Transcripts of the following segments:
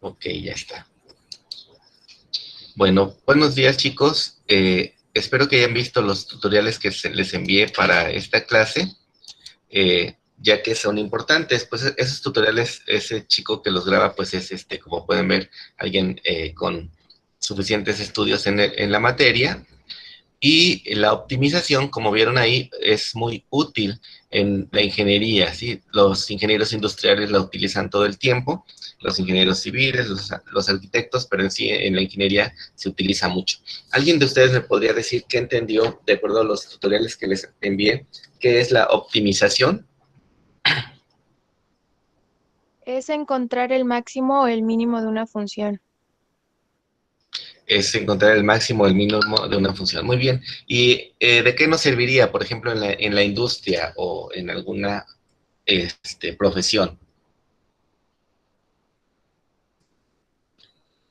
Ok, ya está. Bueno, buenos días chicos. Espero que hayan visto los tutoriales que les envié para esta clase, ya que son importantes. Pues esos tutoriales, ese chico que los graba, pues es como pueden ver, alguien con suficientes estudios en la materia. Y la optimización, como vieron ahí, es muy útil en la ingeniería, ¿sí? Los ingenieros industriales la utilizan todo el tiempo, los ingenieros civiles, los arquitectos, pero en sí en la ingeniería se utiliza mucho. ¿Alguien de ustedes me podría decir qué entendió, de acuerdo a los tutoriales que les envié, qué es la optimización? Es encontrar el máximo o el mínimo de una función. Es encontrar el máximo o el mínimo de una función. Muy bien. ¿Y de qué nos serviría, por ejemplo, en la industria o en alguna profesión?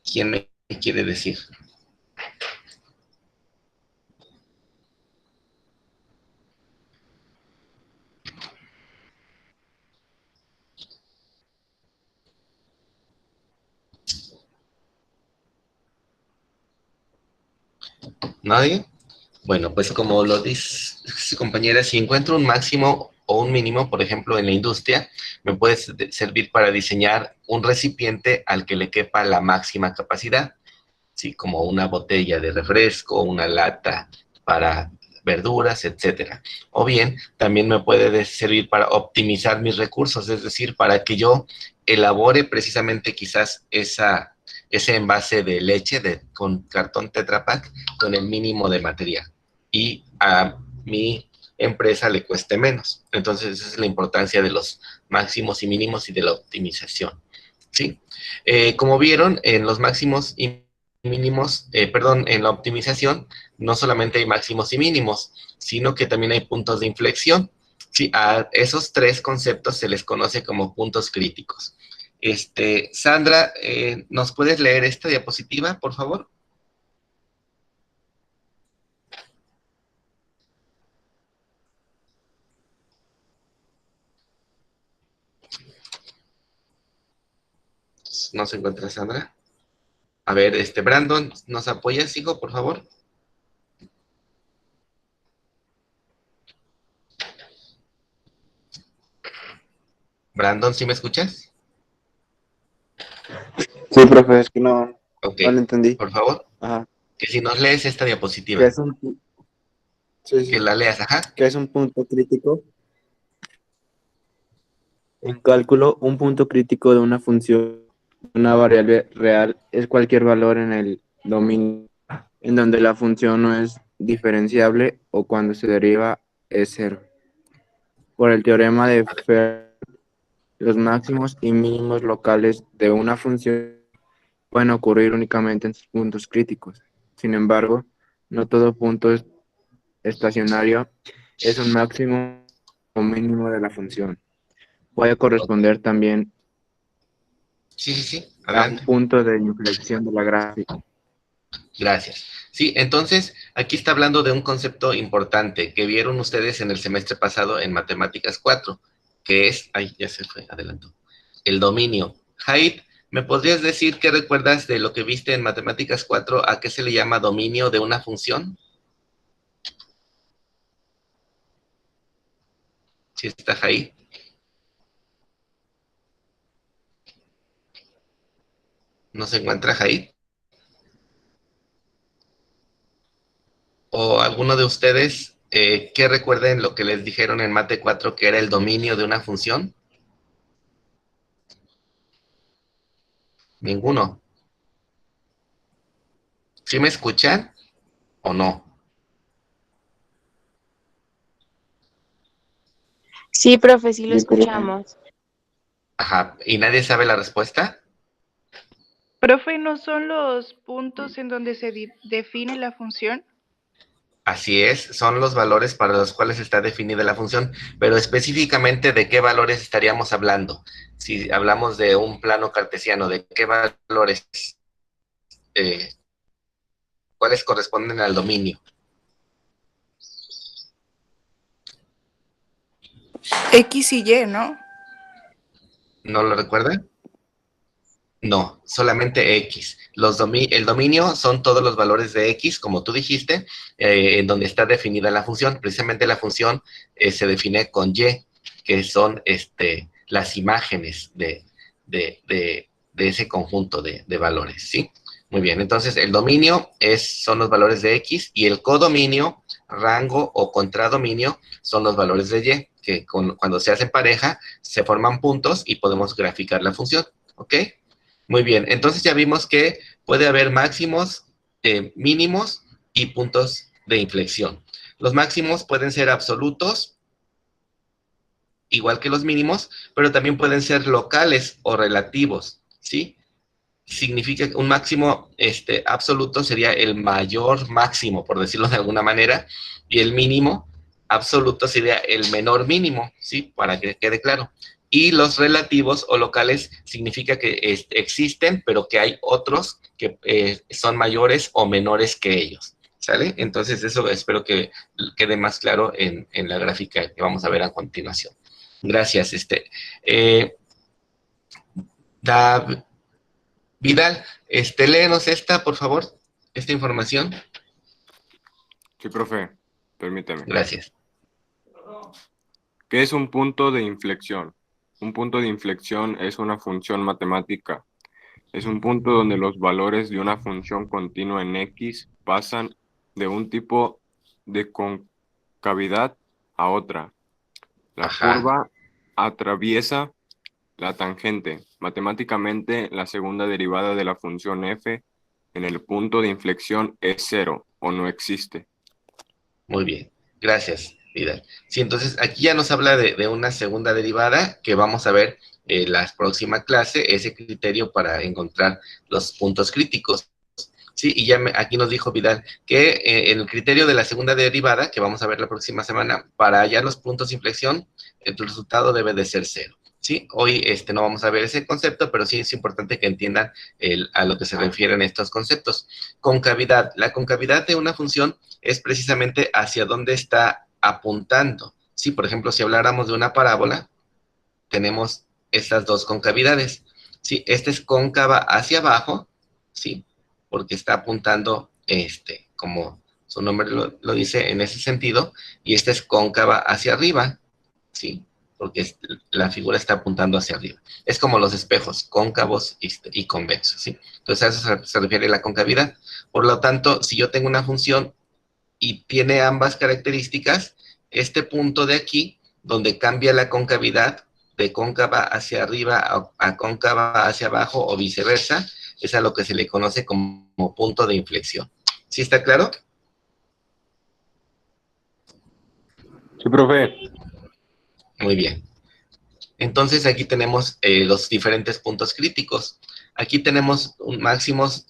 ¿Quién me quiere decir? ¿Nadie? Bueno, pues como lo dice su compañera, si encuentro un máximo o un mínimo, por ejemplo, en la industria, me puede servir para diseñar un recipiente al que le quepa la máxima capacidad, ¿sí? Como una botella de refresco, una lata para verduras, etcétera. O bien, también me puede servir para optimizar mis recursos, es decir, para que yo elabore precisamente quizás ese envase de leche con cartón Tetra Pak con el mínimo de material y a mi empresa le cueste menos. Entonces, esa es la importancia de los máximos y mínimos y de la optimización. ¿Sí? Como vieron, en los máximos y mínimos, perdón, en la optimización no solamente hay máximos y mínimos, sino que también hay puntos de inflexión. Sí, a esos tres conceptos se les conoce como puntos críticos. Sandra, ¿nos puedes leer esta diapositiva, por favor? ¿No se encuentra Sandra? A ver, Brandon, ¿nos apoyas, hijo, por favor? Brandon, ¿sí me escuchas? Sí, profe, es que no, Ok, no lo entendí. por favor, Ajá. que si nos lees esta ¿Qué diapositiva, es un, sí, que sí. la leas, ajá. ¿Qué es un punto crítico? En cálculo, un punto crítico de una función, una variable real, es cualquier valor en el dominio en donde la función no es diferenciable o cuando se deriva es cero. Por el teorema de Fermat, los máximos y mínimos locales de una función pueden ocurrir únicamente en sus puntos críticos. Sin embargo, no todo punto estacionario es un máximo o mínimo de la función. Puede corresponder también Sí, sí, sí, a un adelante. punto de inflexión de la gráfica. Gracias. Sí, entonces aquí está hablando de un concepto importante que vieron ustedes en el semestre pasado en Matemáticas 4, que es, ay, ya se fue, adelantó, el dominio. Haid, ¿me podrías decir qué recuerdas de lo que viste en Matemáticas 4? ¿A qué se le llama dominio de una función? Si está Haid, ¿no se encuentra Haid? ¿O alguno de ustedes que recuerden lo que les dijeron en Mate 4 que era el dominio de una función? Ninguno. ¿Sí me escuchan o no? Sí, profe, sí lo Sí, pero escuchamos. Ajá. ¿Y nadie sabe la respuesta? Profe, ¿no son los puntos en donde se define la función? Así es, son los valores para los cuales está definida la función, pero específicamente de qué valores estaríamos hablando. Si hablamos de un plano cartesiano, ¿de qué valores? Eh, ¿Cuáles corresponden al dominio? X y Y, ¿no? ¿No lo recuerdan? No, solamente X. El dominio son todos los valores de X, como tú dijiste, en donde está definida la función. Precisamente la función se define con Y, que son las imágenes de ese conjunto de valores, ¿sí? Muy bien, entonces el dominio son los valores de X y el codominio, rango o contradominio son los valores de Y, que cuando se hacen pareja se forman puntos y podemos graficar la función, ¿ok? Muy bien, entonces ya vimos que puede haber máximos, mínimos y puntos de inflexión. Los máximos pueden ser absolutos, igual que los mínimos, pero también pueden ser locales o relativos, ¿sí? Significa que un máximo absoluto sería el mayor máximo, por decirlo de alguna manera, y el mínimo absoluto sería el menor mínimo, ¿sí? Para que quede claro. Y los relativos o locales significa que existen, pero que hay otros que son mayores o menores que ellos, ¿sale? Entonces eso espero que quede más claro en la gráfica que vamos a ver a continuación. Gracias. Da, Vidal, léenos esta, por favor, esta información. Sí, profe, permíteme. Gracias. ¿Qué es un punto de inflexión? Un punto de inflexión es una función matemática. Es un punto donde los valores de una función continua en X pasan de un tipo de concavidad a otra. La Ajá. curva atraviesa la tangente. Matemáticamente, la segunda derivada de la función f en el punto de inflexión es 0 o no existe. Muy bien, gracias, Vidal. Sí, entonces aquí ya nos habla de una segunda derivada que vamos a ver en la próxima clase, ese criterio para encontrar los puntos críticos. Sí, y ya aquí nos dijo Vidal que en el criterio de la segunda derivada, que vamos a ver la próxima semana, para hallar los puntos de inflexión, el resultado debe de ser 0. Sí, hoy no vamos a ver ese concepto, pero sí es importante que entiendan a lo que se refieren estos conceptos. Concavidad. La concavidad de una función es precisamente hacia dónde está apuntando. Sí, por ejemplo, si habláramos de una parábola, tenemos estas dos concavidades. Sí, esta es cóncava hacia abajo, sí, porque está apuntando, como su nombre lo dice, en ese sentido, y esta es cóncava hacia arriba, sí, porque la figura está apuntando hacia arriba. Es como los espejos, cóncavos y convexos, ¿sí? Entonces a eso se refiere la concavidad. Por lo tanto, si yo tengo una función y tiene ambas características, este punto de aquí, donde cambia la concavidad de cóncava hacia arriba a cóncava hacia abajo o viceversa, es a lo que se le conoce como punto de inflexión. ¿Sí está claro? Sí, profe. Muy bien. Entonces aquí tenemos los diferentes puntos críticos. Aquí tenemos máximos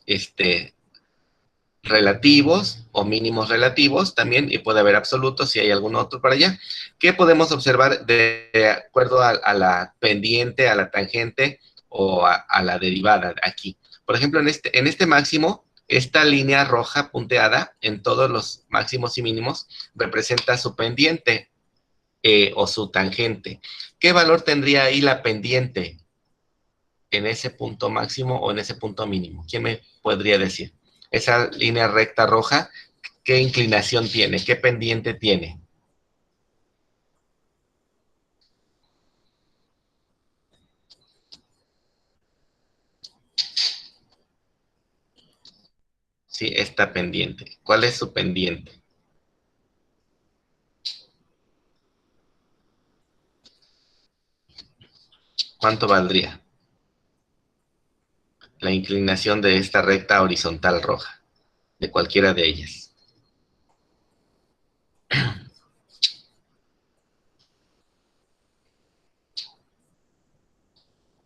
relativos o mínimos relativos también, y puede haber absolutos si hay algún otro para allá. ¿Qué podemos observar de acuerdo a la pendiente, a la tangente o a la derivada aquí? Por ejemplo, en este máximo, esta línea roja punteada en todos los máximos y mínimos representa su pendiente o su tangente. ¿Qué valor tendría ahí la pendiente en ese punto máximo o en ese punto mínimo? ¿Quién me podría decir? Esa línea recta roja, ¿qué inclinación tiene? ¿Qué pendiente tiene? Sí, esta pendiente. ¿Cuál es su pendiente? ¿Cuánto valdría la inclinación de esta recta horizontal roja? De cualquiera de ellas.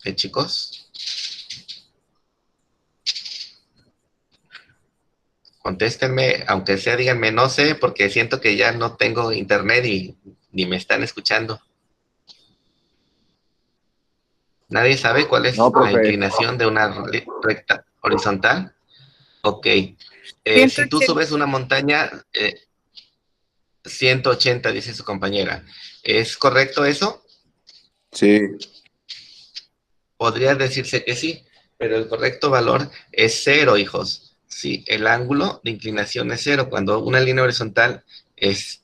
¿Qué, chicos? Contéstenme, aunque sea, díganme, no sé, porque siento que ya no tengo internet y ni me están escuchando. ¿Nadie sabe cuál es No, la profe. inclinación de una recta horizontal? Ok. Si tú 180. subes una montaña, 180, dice su compañera. ¿Es correcto eso? Sí. Podría decirse que sí. Pero el correcto valor es 0, hijos. Sí, el ángulo de inclinación es 0. Cuando una línea horizontal es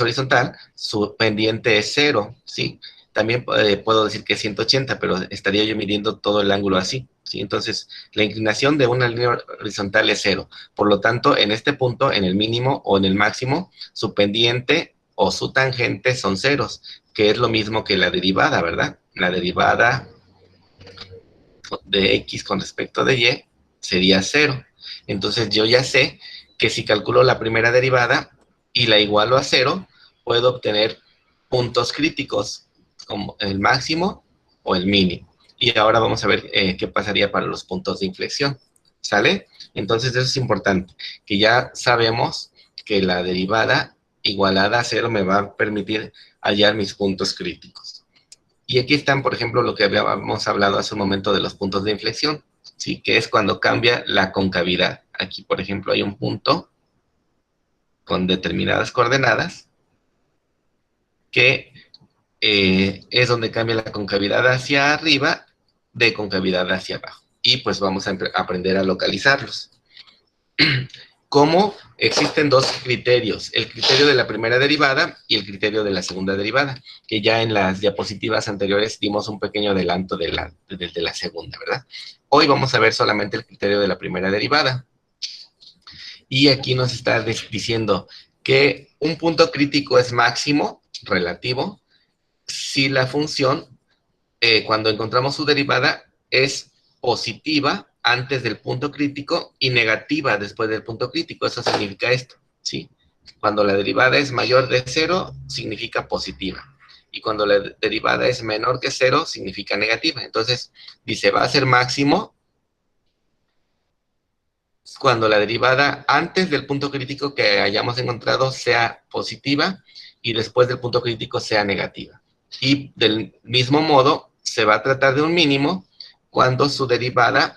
horizontal, su pendiente es 0, ¿sí? También puedo decir que es 180, pero estaría yo midiendo todo el ángulo así, ¿sí? Entonces, la inclinación de una línea horizontal es 0. Por lo tanto, en este punto, en el mínimo o en el máximo, su pendiente o su tangente son ceros, que es lo mismo que la derivada, ¿verdad? La derivada de x con respecto de y sería 0. Entonces, yo ya sé que si calculo la primera derivada y la igualo a 0, puedo obtener puntos críticos, como el máximo o el mínimo. Y ahora vamos a ver qué pasaría para los puntos de inflexión. ¿Sale? Entonces, eso es importante, que ya sabemos que la derivada igualada a 0 me va a permitir hallar mis puntos críticos. Y aquí están, por ejemplo, lo que habíamos hablado hace un momento de los puntos de inflexión, ¿sí? Que es cuando cambia la concavidad. Aquí, por ejemplo, hay un punto con determinadas coordenadas que es donde cambia la concavidad hacia arriba de concavidad hacia abajo. Y pues vamos a aprender a localizarlos. ¿Cómo? Existen dos criterios, el criterio de la primera derivada y el criterio de la segunda derivada, que ya en las diapositivas anteriores dimos un pequeño adelanto de la segunda, ¿verdad? Hoy vamos a ver solamente el criterio de la primera derivada. Y aquí nos está diciendo que un punto crítico es máximo, relativo, si la función, cuando encontramos su derivada, es positiva antes del punto crítico y negativa después del punto crítico. Eso significa esto, ¿sí? Cuando la derivada es mayor de 0, significa positiva. Y cuando la derivada es menor que 0, significa negativa. Entonces, dice, va a ser máximo cuando la derivada antes del punto crítico que hayamos encontrado sea positiva y después del punto crítico sea negativa. Y del mismo modo, se va a tratar de un mínimo cuando su derivada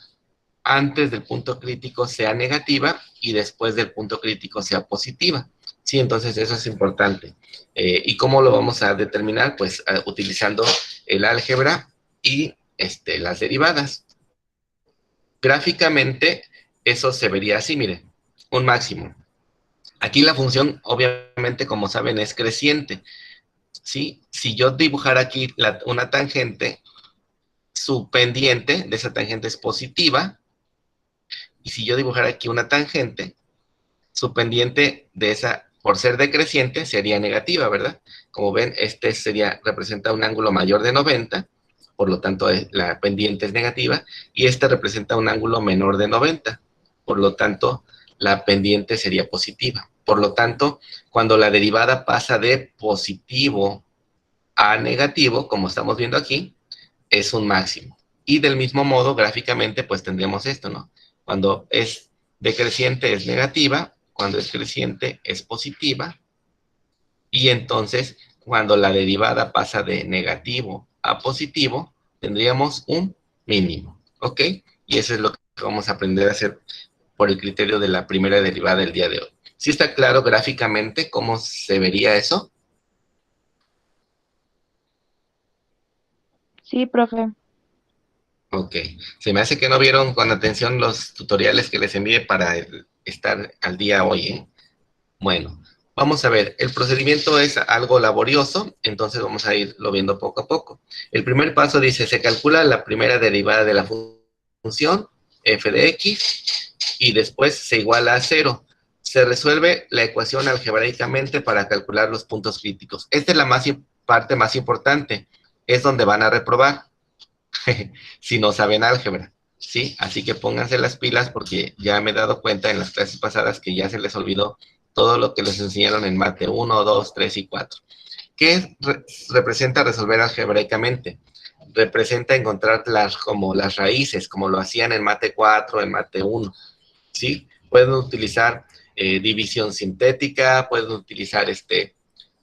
antes del punto crítico sea negativa y después del punto crítico sea positiva. Sí, entonces eso es importante. ¿Y cómo lo vamos a determinar? Pues utilizando el álgebra y las derivadas. Gráficamente, eso se vería así, miren, un máximo. Aquí la función, obviamente, como saben, es creciente, ¿sí? Si yo dibujara aquí una tangente, su pendiente de esa tangente es positiva, y si yo dibujara aquí una tangente, su pendiente de esa, por ser decreciente, sería negativa, ¿verdad? Como ven, representa un ángulo mayor de 90, por lo tanto la pendiente es negativa, y representa un ángulo menor de 90, por lo tanto la pendiente sería positiva. Por lo tanto, cuando la derivada pasa de positivo a negativo, como estamos viendo aquí, es un máximo. Y del mismo modo, gráficamente, pues tendríamos esto, ¿no? Cuando es decreciente es negativa, cuando es creciente es positiva, y entonces cuando la derivada pasa de negativo a positivo, tendríamos un mínimo, ¿ok? Y eso es lo que vamos a aprender a hacer por el criterio de la primera derivada del día de hoy. ¿Sí está claro gráficamente cómo se vería eso? Sí, profe. Ok. Se me hace que no vieron con atención los tutoriales que les envié para estar al día hoy, ¿eh? Bueno, vamos a ver. El procedimiento es algo laborioso, entonces vamos a irlo viendo poco a poco. El primer paso dice, se calcula la primera derivada de la función f de x y después se iguala a 0. Se resuelve la ecuación algebraicamente para calcular los puntos críticos. Esta es la parte más importante. Es donde van a reprobar. Si no saben álgebra, ¿sí? Así que pónganse las pilas porque ya me he dado cuenta en las clases pasadas que ya se les olvidó todo lo que les enseñaron en mate 1, 2, 3 y 4. ¿Qué representa resolver algebraicamente? Representa encontrar como las raíces, como lo hacían en mate 4, en mate 1, ¿sí? Pueden utilizar división sintética, pueden utilizar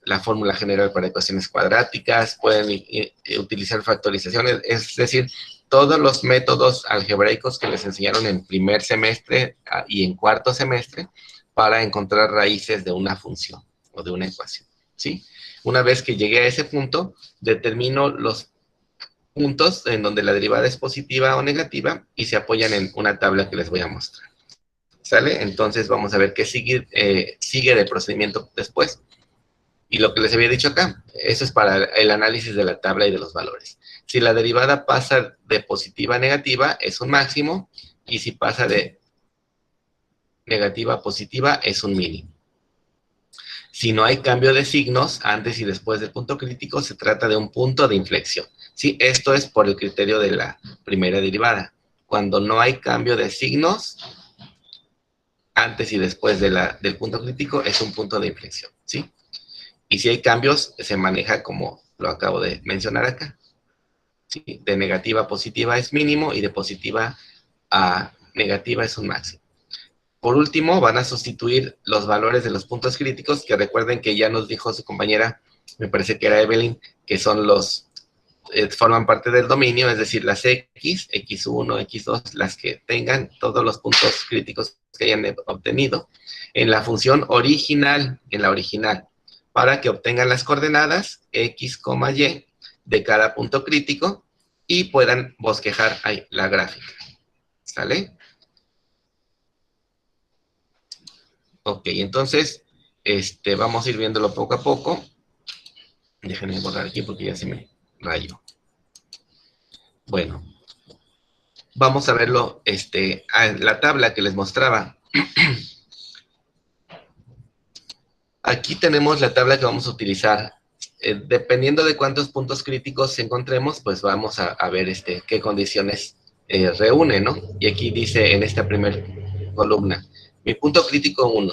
la fórmula general para ecuaciones cuadráticas, pueden utilizar factorizaciones, es decir, todos los métodos algebraicos que les enseñaron en primer semestre y en cuarto semestre para encontrar raíces de una función o de una ecuación, ¿sí? Una vez que llegué a ese punto, determino los puntos en donde la derivada es positiva o negativa y se apoyan en una tabla que les voy a mostrar. ¿Sale? Entonces vamos a ver qué sigue de procedimiento después. Y lo que les había dicho acá, eso es para el análisis de la tabla y de los valores. Si la derivada pasa de positiva a negativa, es un máximo, y si pasa de negativa a positiva, es un mínimo. Si no hay cambio de signos antes y después del punto crítico, se trata de un punto de inflexión. ¿Sí? Esto es por el criterio de la primera derivada. Cuando no hay cambio de signos antes y después del punto crítico, es un punto de inflexión. ¿Sí? Y si hay cambios, se maneja como lo acabo de mencionar acá. ¿Sí? De negativa a positiva es mínimo y de positiva a negativa es un máximo. Por último, van a sustituir los valores de los puntos críticos, que recuerden que ya nos dijo su compañera, me parece que era Evelyn, que son forman parte del dominio, es decir, las X, X1, X2, las que tengan todos los puntos críticos que hayan obtenido, en la función original, para que obtengan las coordenadas X, Y de cada punto crítico y puedan bosquejar ahí la gráfica. ¿Sale? Ok, entonces, vamos a ir viéndolo poco a poco. Déjenme borrar aquí porque ya se me rayó. Bueno, vamos a verlo, la tabla que les mostraba. Aquí tenemos la tabla que vamos a utilizar. Dependiendo de cuántos puntos críticos encontremos, pues vamos a ver qué condiciones reúne, ¿no? Y aquí dice en esta primera columna, mi punto crítico 1,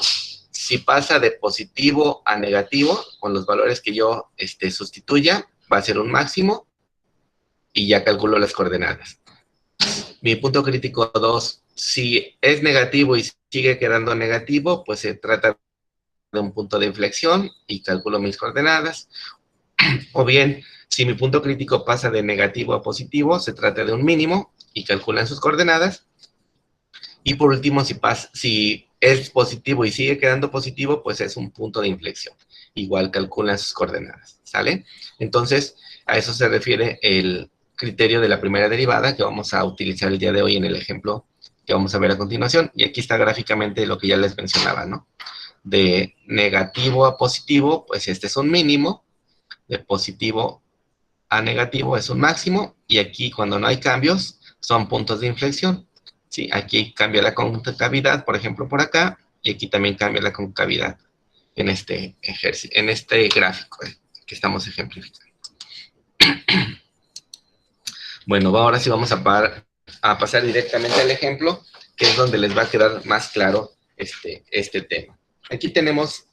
si pasa de positivo a negativo, con los valores que yo sustituya, va a ser un máximo, y ya calculo las coordenadas. Mi punto crítico 2, si es negativo y sigue quedando negativo, pues se trata de un punto de inflexión y calculo mis coordenadas. O bien, si mi punto crítico pasa de negativo a positivo, se trata de un mínimo y calculan sus coordenadas. Y por último, si es positivo y sigue quedando positivo, pues es un punto de inflexión. Igual calculan sus coordenadas, ¿sale? Entonces, a eso se refiere el criterio de la primera derivada que vamos a utilizar el día de hoy en el ejemplo que vamos a ver a continuación. Y aquí está gráficamente lo que ya les mencionaba, ¿no? De negativo a positivo, pues este es un mínimo. De positivo a negativo es un máximo, y aquí cuando no hay cambios son puntos de inflexión. ¿Sí? Aquí cambia la concavidad, por ejemplo, por acá, y aquí también cambia la concavidad en este gráfico que estamos ejemplificando. Bueno, ahora sí vamos a pasar directamente al ejemplo, que es donde les va a quedar más claro este tema. Aquí tenemos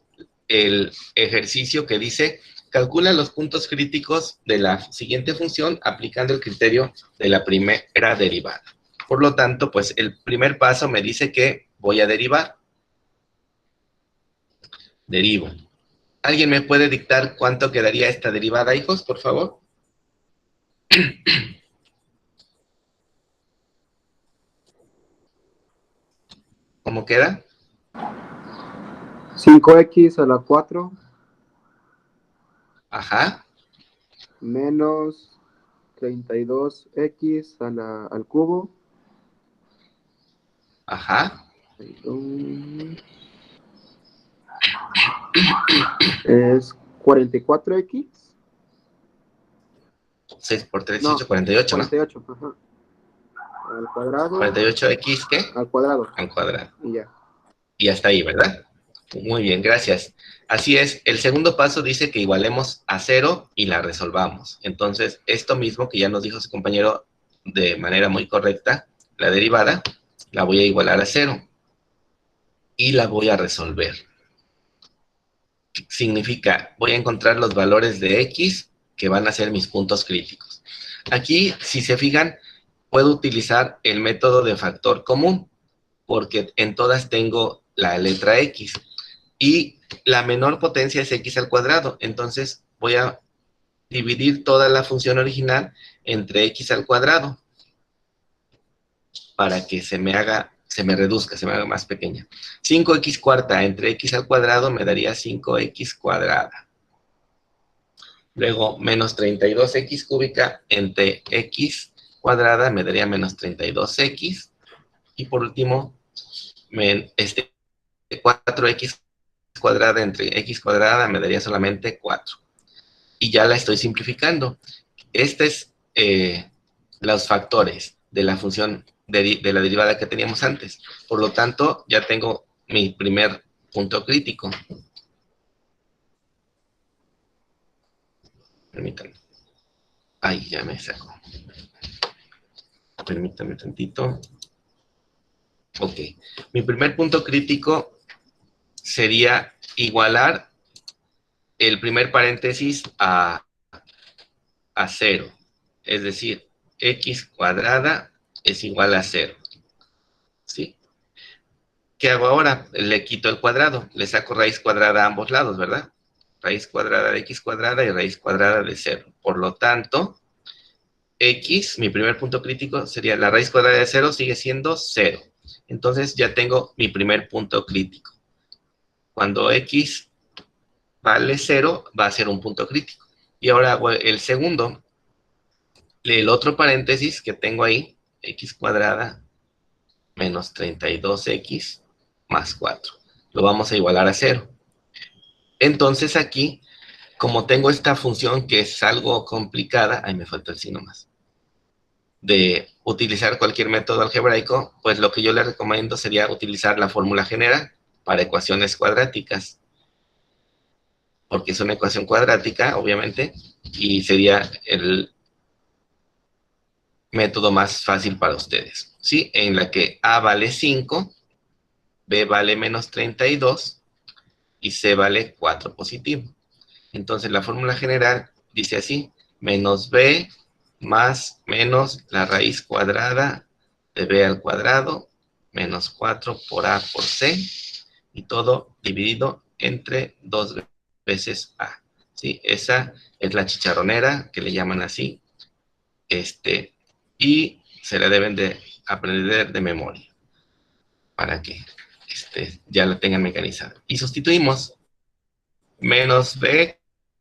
el ejercicio que dice: calcula los puntos críticos de la siguiente función aplicando el criterio de la primera derivada. Por lo tanto, pues el primer paso me dice que voy a derivar. Derivo. ¿Alguien me puede dictar cuánto quedaría esta derivada, hijos, por favor? ¿Cómo queda? 5x a la 4 Ajá. menos 32x al cubo. Ajá. Es 44x. 6 por 3, No, 48, ¿no? 48, ajá. Al cuadrado. 48x, ¿qué? Al cuadrado. Al cuadrado. Y ya. Y hasta ahí, ¿verdad? Muy bien, gracias. Así es, el segundo paso dice que igualemos a 0 y la resolvamos. Entonces, esto mismo que ya nos dijo su compañero de manera muy correcta, la derivada, la voy a igualar a 0 y la voy a resolver. Significa, voy a encontrar los valores de x que van a ser mis puntos críticos. Aquí, si se fijan, puedo utilizar el método de factor común, porque en todas tengo la letra x. Y la menor potencia es x al cuadrado. Entonces voy a dividir toda la función original entre x al cuadrado para que se me reduzca, se me haga más pequeña. 5x cuarta entre x al cuadrado me daría 5x cuadrada. Luego, menos 32x cúbica entre x cuadrada me daría menos 32x. Y por último, 4x cuadrada entre x cuadrada me daría solamente 4. Y ya la estoy simplificando. Estos es los factores de la función de la derivada que teníamos antes. Por lo tanto, ya tengo mi primer punto crítico. Permítanme. Ahí ya me sacó. Permítame tantito. Ok. Mi primer punto crítico sería igualar el primer paréntesis a 0. Es decir, x cuadrada es igual a 0. ¿Sí? ¿Qué hago ahora? Le quito el cuadrado. Le saco raíz cuadrada a ambos lados, ¿verdad? Raíz cuadrada de x cuadrada y raíz cuadrada de 0. Por lo tanto, x, mi primer punto crítico, sería la raíz cuadrada de 0 sigue siendo 0. Entonces ya tengo mi primer punto crítico. Cuando x vale 0, va a ser un punto crítico. Y ahora hago el segundo. El otro paréntesis que tengo ahí, x cuadrada menos 32x más 4. Lo vamos a igualar a 0. Entonces aquí, como tengo esta función que es algo complicada, ahí me falta el signo más, de utilizar cualquier método algebraico, pues lo que yo le recomiendo sería utilizar la fórmula general para ecuaciones cuadráticas, porque es una ecuación cuadrática, obviamente, y sería el método más fácil para ustedes, ¿sí? En la que A vale 5, B vale menos 32 y C vale 4 positivo. Entonces la fórmula general dice así, menos B más menos la raíz cuadrada de B al cuadrado, menos 4 por A por C, y todo dividido entre 2 veces A. ¿Sí? Esa es la chicharronera, que le llaman así, y se la deben de aprender de memoria, para que ya la tengan mecanizada. Y sustituimos menos B,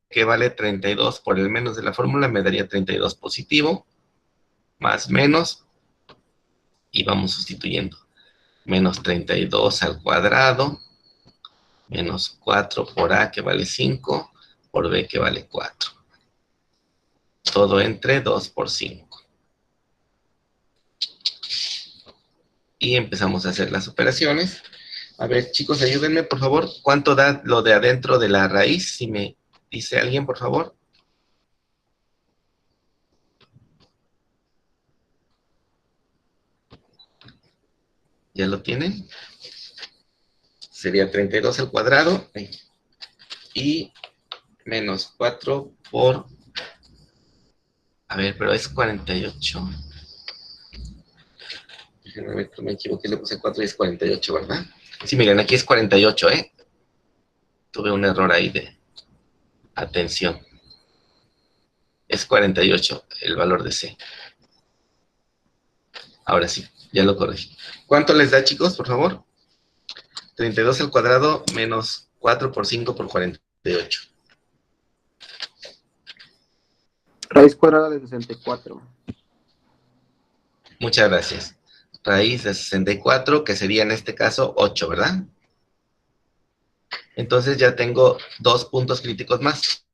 que vale 32 por el menos de la fórmula, me daría 32 positivo, más menos, y vamos sustituyendo. Menos 32 al cuadrado, menos 4 por A, que vale 5, por B, que vale 4. Todo entre 2 por 5. Y empezamos a hacer las operaciones. A ver, chicos, ayúdenme, por favor. ¿Cuánto da lo de adentro de la raíz? Si me dice alguien, por favor. ¿Ya lo tienen? Sería 32 al cuadrado. Y menos 4 por... A ver, pero es 48. Me equivoqué, le puse 4 y es 48, ¿verdad? Sí, miren, aquí es 48, ¿eh? Tuve un error ahí de atención. Es 48 el valor de C. Ahora sí, ya lo corregí. ¿Cuánto les da, chicos, por favor? 32 al cuadrado menos 4 por 5 por 48. Raíz cuadrada de 64. Muchas gracias. Raíz de 64, que sería en este caso 8, ¿verdad? Entonces ya tengo dos puntos críticos más.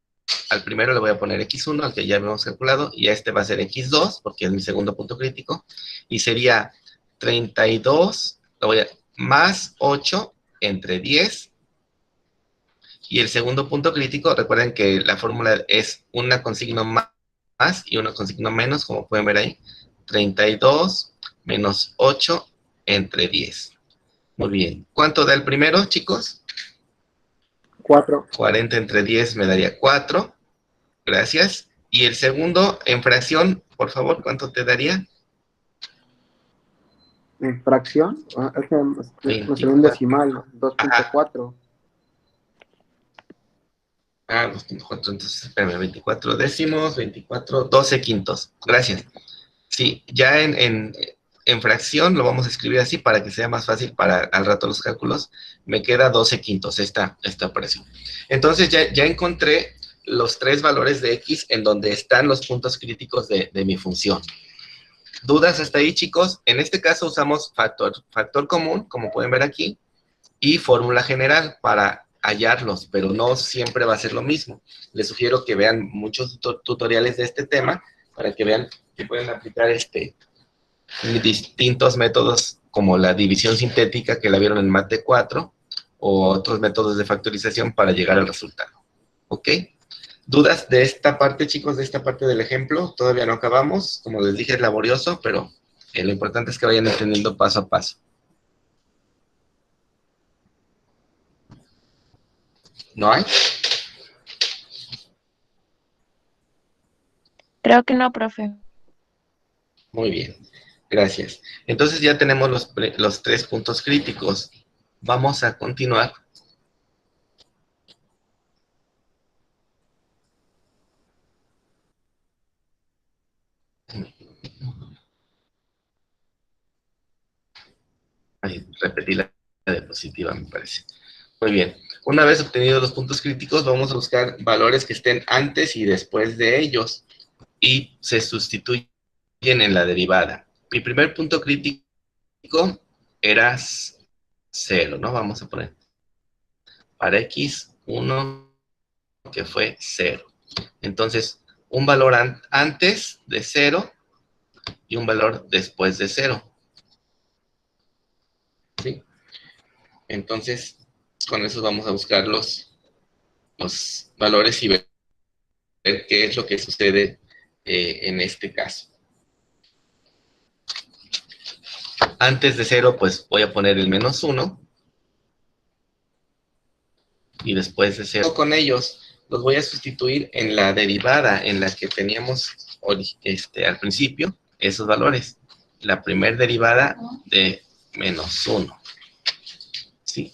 Al primero le voy a poner x1, al que ya hemos calculado, y a este va a ser x2, porque es mi segundo punto crítico, y sería 32, más 8 entre 10, y el segundo punto crítico, recuerden que la fórmula es una con signo más y una con signo menos, como pueden ver ahí, 32 menos 8 entre 10. Muy bien. ¿Cuánto da el primero, chicos? 4. 40 entre 10 me daría 4. Gracias. Y el segundo, en fracción, por favor, ¿cuánto te daría? ¿En fracción? Es un decimal, 2.4. Ah, 2.4, entonces, espérame, 24 décimos, 24, 12 quintos. Gracias. Sí, ya en fracción lo vamos a escribir así para que sea más fácil para al rato los cálculos. Me queda 12 quintos esta operación. Entonces ya encontré los tres valores de x en donde están los puntos críticos de mi función. ¿Dudas hasta ahí, chicos? En este caso usamos factor común, como pueden ver aquí, y fórmula general para hallarlos, pero no siempre va a ser lo mismo. Les sugiero que vean muchos tutoriales de este tema para que vean que pueden aplicar distintos métodos como la división sintética que la vieron en Mate 4 o otros métodos de factorización para llegar al resultado. ¿Ok? ¿Dudas de esta parte, chicos, de esta parte del ejemplo? Todavía no acabamos. Como les dije, es laborioso, pero lo importante es que vayan entendiendo paso a paso. ¿No hay? Creo que no, profe. Muy bien, gracias. Entonces ya tenemos los tres puntos críticos. Vamos a continuar. Ay, repetí la diapositiva, me parece. Muy bien. Una vez obtenidos los puntos críticos, vamos a buscar valores que estén antes y después de ellos y se sustituyen en la derivada. Mi primer punto crítico era 0, ¿no? Vamos a poner para x 1 que fue 0. Entonces, un valor antes de 0 y un valor después de 0. ¿Sí? Entonces, con eso vamos a buscar los valores y ver qué es lo que sucede en este caso. Antes de 0, pues voy a poner el menos 1. Y después de 0 con ellos, los voy a sustituir en la derivada en la que teníamos al principio esos valores. La primera derivada de menos 1. ¿Sí?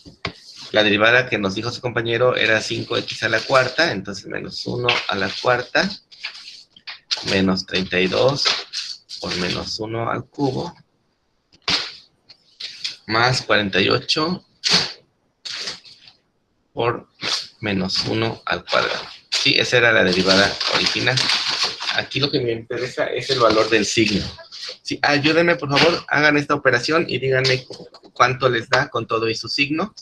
La derivada que nos dijo su compañero era 5x a la cuarta, entonces menos 1 a la cuarta, menos 32 por menos 1 al cubo, más 48 por menos 1 al cuadrado. Sí, esa era la derivada original. Aquí lo que me interesa es el valor del signo. Sí, ayúdenme, por favor, hagan esta operación y díganme cuánto les da con todo y su signo.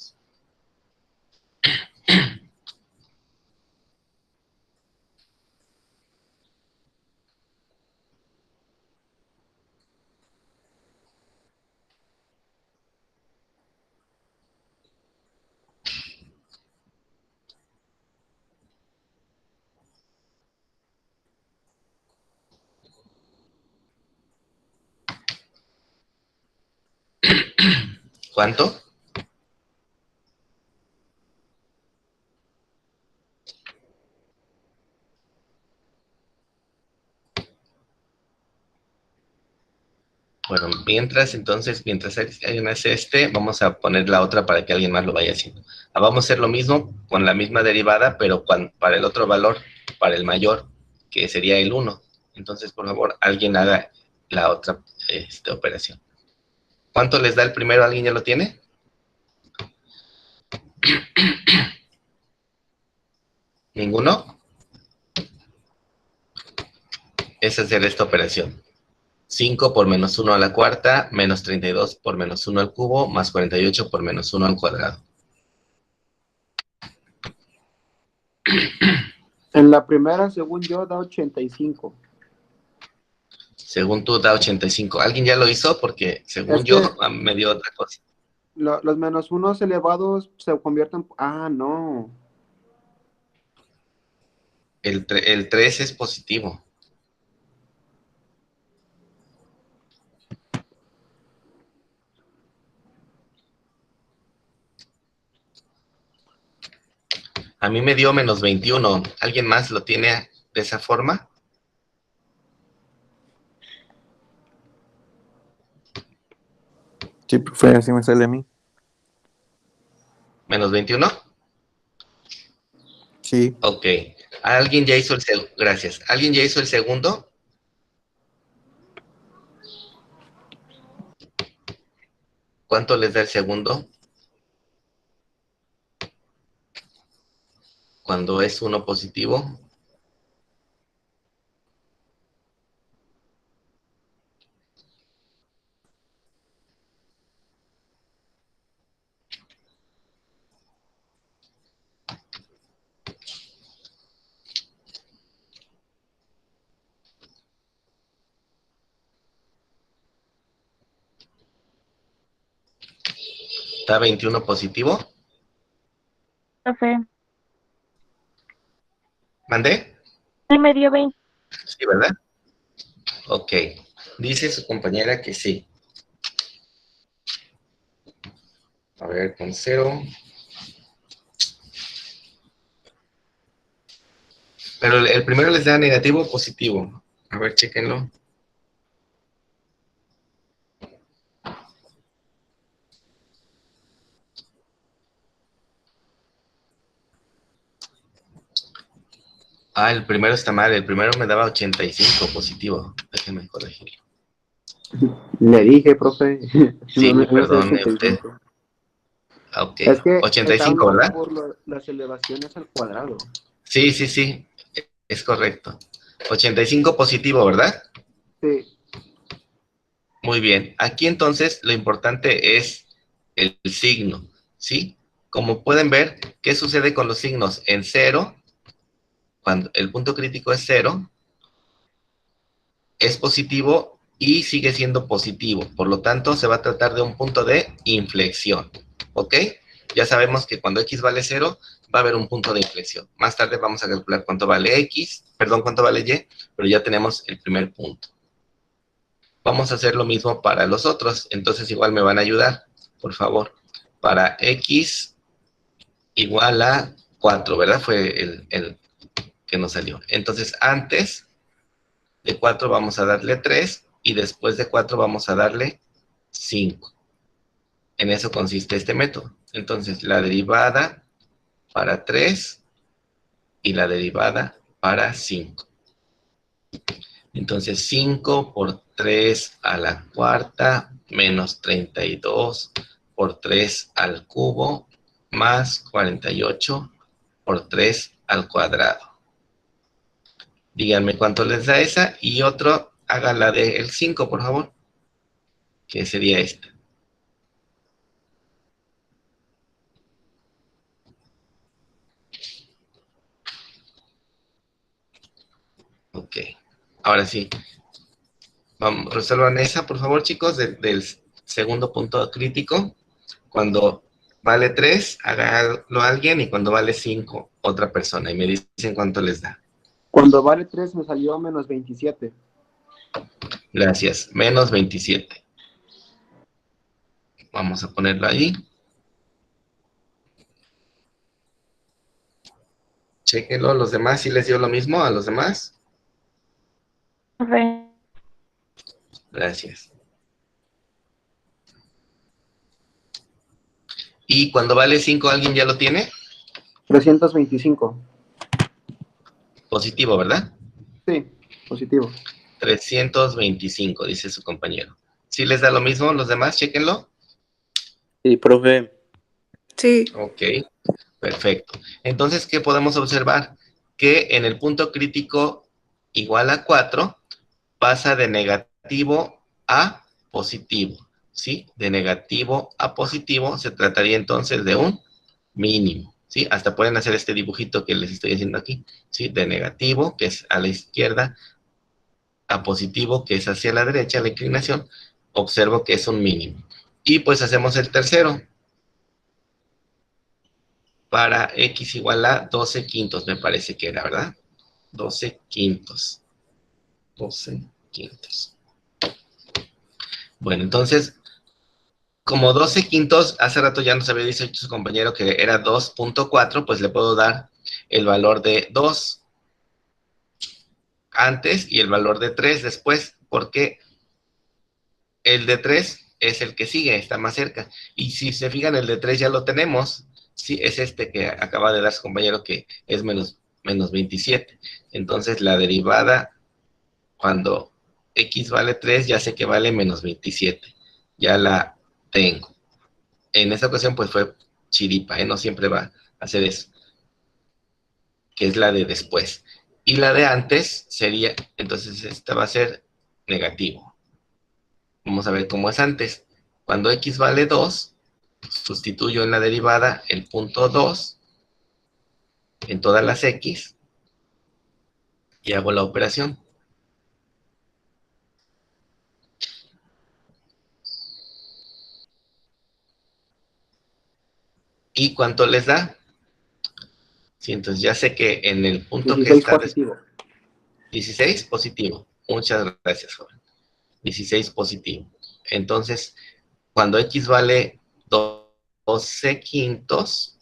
¿Cuánto? Bueno, mientras alguien hace vamos a poner la otra para que alguien más lo vaya haciendo. Vamos a hacer lo mismo con la misma derivada, pero para el otro valor, para el mayor, que sería el 1. Entonces, por favor, alguien haga la otra operación. ¿Cuánto les da el primero? ¿Alguien ya lo tiene? ¿Ninguno? Es hacer esta operación. 5 por menos 1 a la cuarta, menos 32 por menos 1 al cubo, más 48 por menos 1 al cuadrado. En la primera, según yo, da 85. Según tú, da 85. ¿Alguien ya lo hizo? Porque según Es yo, que me dio otra cosa. los menos unos elevados se convierten... Ah, no. El 3 es positivo. A mí me dio menos 21. ¿Alguien más lo tiene de esa forma? Sí, profe, así me sale a mí. ¿Menos 21? Sí, Ok. ¿Alguien ya hizo el segundo? Gracias. ¿Alguien ya hizo el segundo? ¿Cuánto les da el segundo? cuando es 1 positivo. ¿Está 21 positivo? Profe, ¿Mandé? sí me dio 20. Sí, ¿verdad? Ok. Dice su compañera que sí. A ver, con 0. Pero el primero les da negativo o positivo. A ver, chéquenlo. Ah, el primero está mal. El primero me daba 85 positivo. Déjenme corregirlo. Le dije, profe. Sí, No es perdone usted. 85. Ok. Es que 85, mal ¿verdad? por las elevaciones al cuadrado. Sí, sí, sí. Es correcto. 85 positivo, ¿verdad? Sí. Muy bien. Aquí entonces lo importante es el signo, ¿sí? Como pueden ver, ¿qué sucede con los signos? En 0, cuando el punto crítico es 0, es positivo y sigue siendo positivo. Por lo tanto, se va a tratar de un punto de inflexión, ¿ok? Ya sabemos que cuando x vale 0, va a haber un punto de inflexión. Más tarde vamos a calcular cuánto vale x, perdón, cuánto vale y, pero ya tenemos el primer punto. Vamos a hacer lo mismo para los otros, entonces igual me van a ayudar, por favor. Para x igual a 4, ¿verdad? Fue el que nos salió. Entonces, antes de 4 vamos a darle 3 y después de 4 vamos a darle 5. En eso consiste este método. Entonces, la derivada para 3 y la derivada para 5. Entonces, 5 por 3 a la cuarta menos 32 por 3 al cubo más 48 por 3 al cuadrado. Díganme cuánto les da esa y otro, haga la del 5, por favor, que sería esta. Ok, ahora sí. Vamos, resuelvan esa, por favor, chicos, del segundo punto crítico. Cuando vale 3, hágalo alguien, y cuando vale 5, otra persona. Y me dicen cuánto les da. Cuando vale 3 me salió menos 27. Gracias. Menos 27. Vamos a ponerlo ahí. Chéquenlo, los demás, ¿sí les dio lo mismo a los demás? Profe, Gracias. ¿Y cuando vale 5, alguien ya lo tiene? 325. Positivo, ¿verdad? Sí, positivo. 325, dice su compañero. ¿Sí les da lo mismo los demás? Chéquenlo. Sí, profe. Sí. Ok, perfecto. Entonces, ¿qué podemos observar? Que en el punto crítico igual a 4 pasa de negativo a positivo, ¿sí? De negativo a positivo se trataría entonces de un mínimo, ¿sí? Hasta pueden hacer este dibujito que les estoy haciendo aquí, ¿sí? De negativo, que es a la izquierda, a positivo, que es hacia la derecha, la inclinación, observo que es un mínimo. Y pues hacemos el tercero. Para x igual a 12 quintos, me parece que era, ¿verdad? 12 quintos. 12 quintos. Bueno, entonces, como 12 quintos, hace rato ya nos había dicho su compañero que era 2.4, pues le puedo dar el valor de 2 antes y el valor de 3 después, porque el de 3 es el que sigue, está más cerca. Y si se fijan, el de 3 ya lo tenemos. Sí, es este que acaba de dar su compañero, que es menos 27. Entonces, la derivada, cuando x vale 3, ya sé que vale menos 27. Ya la tengo. En esta ocasión, pues fue chiripa, ¿eh? No siempre va a hacer eso. que es la de después. Y la de antes sería, entonces esta va a ser negativo. Vamos a ver cómo es antes. Cuando x vale 2, sustituyo en la derivada el punto 2 en todas las x y hago la operación. ¿Y cuánto les da? Sí, entonces ya sé que en el punto que 16 está... positivo. 16 positivo. Muchas gracias, joven. 16 positivo. Entonces, cuando x vale 12 quintos,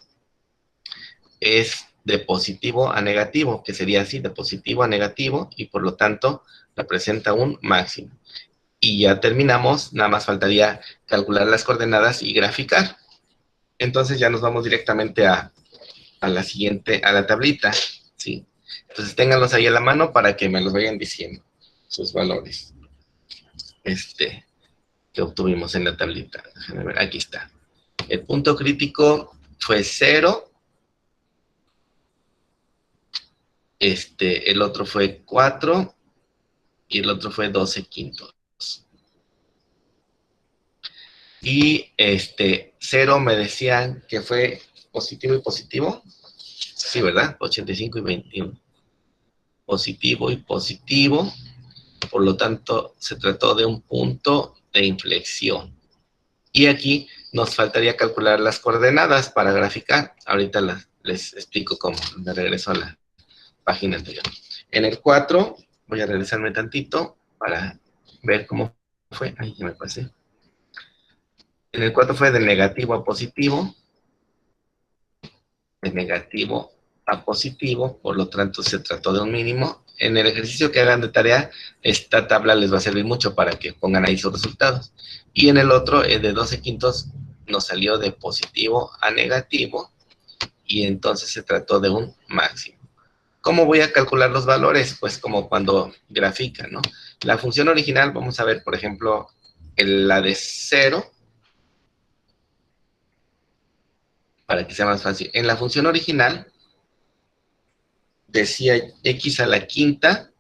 es de positivo a negativo, que sería así, de positivo a negativo, y por lo tanto representa un máximo. Y ya terminamos, nada más faltaría calcular las coordenadas y graficar. Entonces ya nos vamos directamente a la siguiente, a la tablita, ¿sí? Entonces ténganlos ahí a la mano para que me los vayan diciendo, sus valores. Que obtuvimos en la tablita. Déjenme ver, aquí está. El punto crítico fue 0. El otro fue 4 y el otro fue 12 quintos. Y 0 me decían que fue positivo y positivo. Sí, ¿verdad? 85 y 21. Positivo y positivo. Por lo tanto, se trató de un punto de inflexión. Y aquí nos faltaría calcular las coordenadas para graficar. Ahorita les explico cómo. Me regreso a la página anterior. En el 4, voy a regresarme tantito para ver cómo fue. Ay, ya me pasé. En el 4 fue de negativo a positivo. De negativo a positivo, por lo tanto se trató de un mínimo. En el ejercicio que hagan de tarea, esta tabla les va a servir mucho para que pongan ahí sus resultados. Y en el otro, de 12 quintos, nos salió de positivo a negativo, y entonces se trató de un máximo. ¿Cómo voy a calcular los valores? Pues como cuando grafican, ¿no? La función original, vamos a ver, por ejemplo, la de 0, para que sea más fácil. En la función original, decía x a la quinta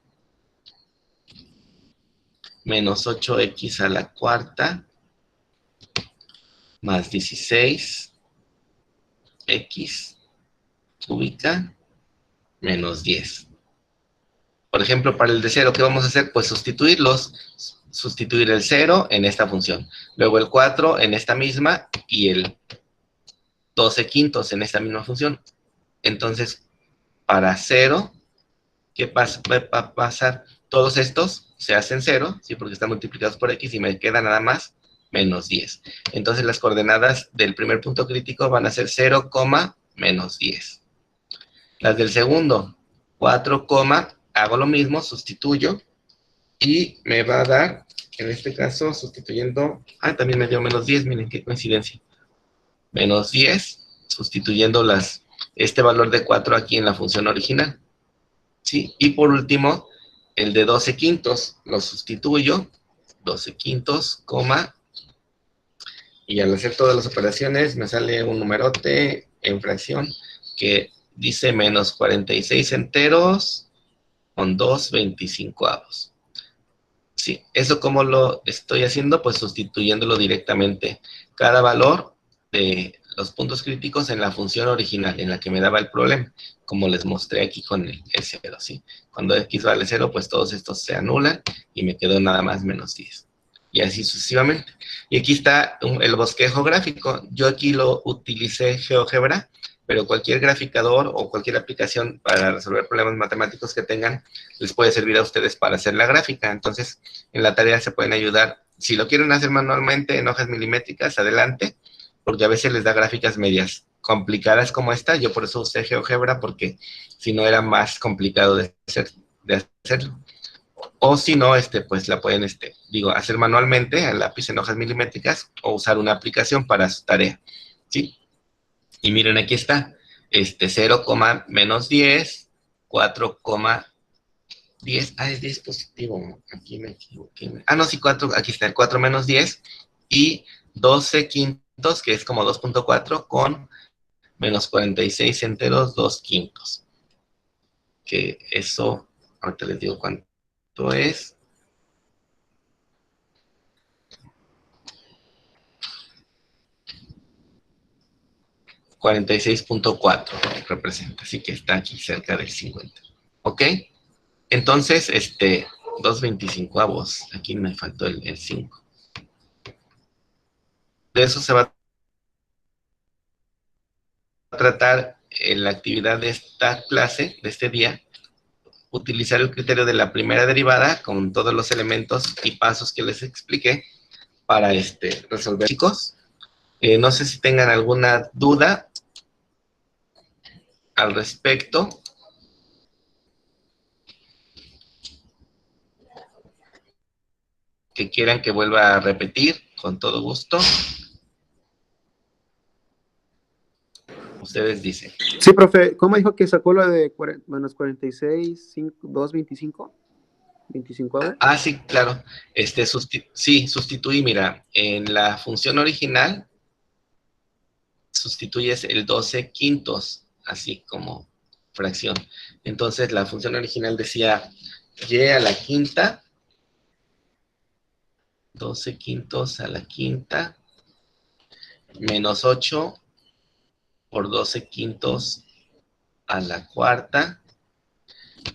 menos 8x a la cuarta más 16x cúbica menos 10. Por ejemplo, para el de 0, ¿qué vamos a hacer? Pues sustituirlos. Sustituir el 0 en esta función. Luego el 4 en esta misma y el 12 quintos en esta misma función. Entonces, para 0, ¿qué pasa? Va a pasar? Todos estos se hacen 0, ¿sí? Porque están multiplicados por x y me queda nada más menos 10. Entonces las coordenadas del primer punto crítico van a ser 0, menos 10. Las del segundo, 4, hago lo mismo, sustituyo, y me va a dar, en este caso, sustituyendo, también me dio menos 10, miren qué coincidencia. Menos 10, sustituyendo este valor de 4 aquí en la función original. ¿Sí? Y por último, el de 12 quintos, lo sustituyo, 12 quintos, y al hacer todas las operaciones me sale un numerote en fracción que dice menos 46 enteros con 2/25. Sí, ¿eso cómo lo estoy haciendo? Pues sustituyéndolo directamente. Cada valor de los puntos críticos en la función original, en la que me daba el problema, como les mostré aquí con el 0, ¿sí? Cuando x vale 0, pues todos estos se anulan y me quedó nada más menos 10. Y así sucesivamente. Y aquí está el bosquejo gráfico. Yo aquí lo utilicé GeoGebra, pero cualquier graficador o cualquier aplicación para resolver problemas matemáticos que tengan, les puede servir a ustedes para hacer la gráfica. Entonces, en la tarea se pueden ayudar. Si lo quieren hacer manualmente en hojas milimétricas, adelante, porque a veces les da gráficas medias complicadas como esta. Yo por eso usé GeoGebra, porque si no era más complicado de hacerlo. O si no, pues la pueden, hacer manualmente al lápiz en hojas milimétricas o usar una aplicación para su tarea, ¿sí? Y miren, aquí está, 0, menos 10, 4, 10, es 10 positivo, aquí me equivoqué. No, sí, 4, aquí está, el 4 menos 10, y 12 quintos, que es como 2.4, con menos 46 enteros, 2 quintos. que eso, ahorita les digo cuánto es. $46.4 representa, así que está aquí cerca del 50. ¿Ok? Entonces, 2/25, aquí me faltó el 5. De eso se va a tratar en la actividad de esta clase, de este día, utilizar el criterio de la primera derivada con todos los elementos y pasos que les expliqué para resolver. Chicos, no sé si tengan alguna duda al respecto. Que quieran que vuelva a repetir, con todo gusto. Ustedes dicen. Sí, profe, ¿cómo dijo que sacó la de menos 46, 225? 25, a ver. Ah, sí, claro. Sí, sustituí, mira, en la función original sustituyes el 12 quintos, así como fracción. Entonces, la función original decía y a la quinta, 12 quintos a la quinta, menos 8 por 12 quintos a la cuarta,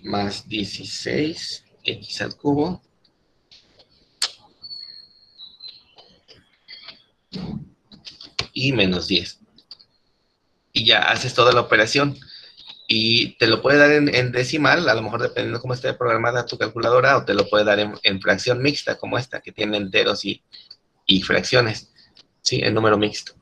más 16, x al cubo, y menos 10. Y ya haces toda la operación. Y te lo puede dar en decimal, a lo mejor dependiendo cómo esté programada tu calculadora, o te lo puede dar en fracción mixta, como esta, que tiene enteros y fracciones, ¿sí? En número mixto.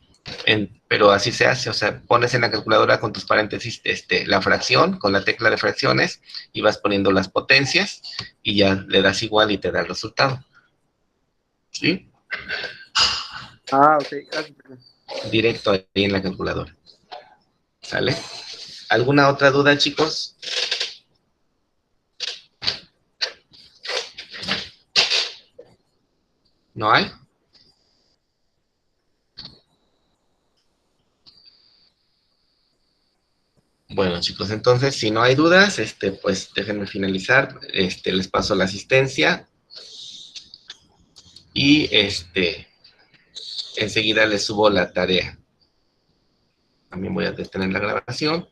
Pero así se hace, o sea, pones en la calculadora con tus paréntesis la fracción, con la tecla de fracciones, y vas poniendo las potencias, y ya le das igual y te da el resultado. ¿Sí? Ah, ok, gracias, profe. Directo ahí en la calculadora. ¿Sale? ¿Alguna otra duda, chicos? ¿No hay? Bueno, chicos, entonces, si no hay dudas, pues déjenme finalizar. Les paso la asistencia. Y enseguida les subo la tarea. También voy a detener la grabación.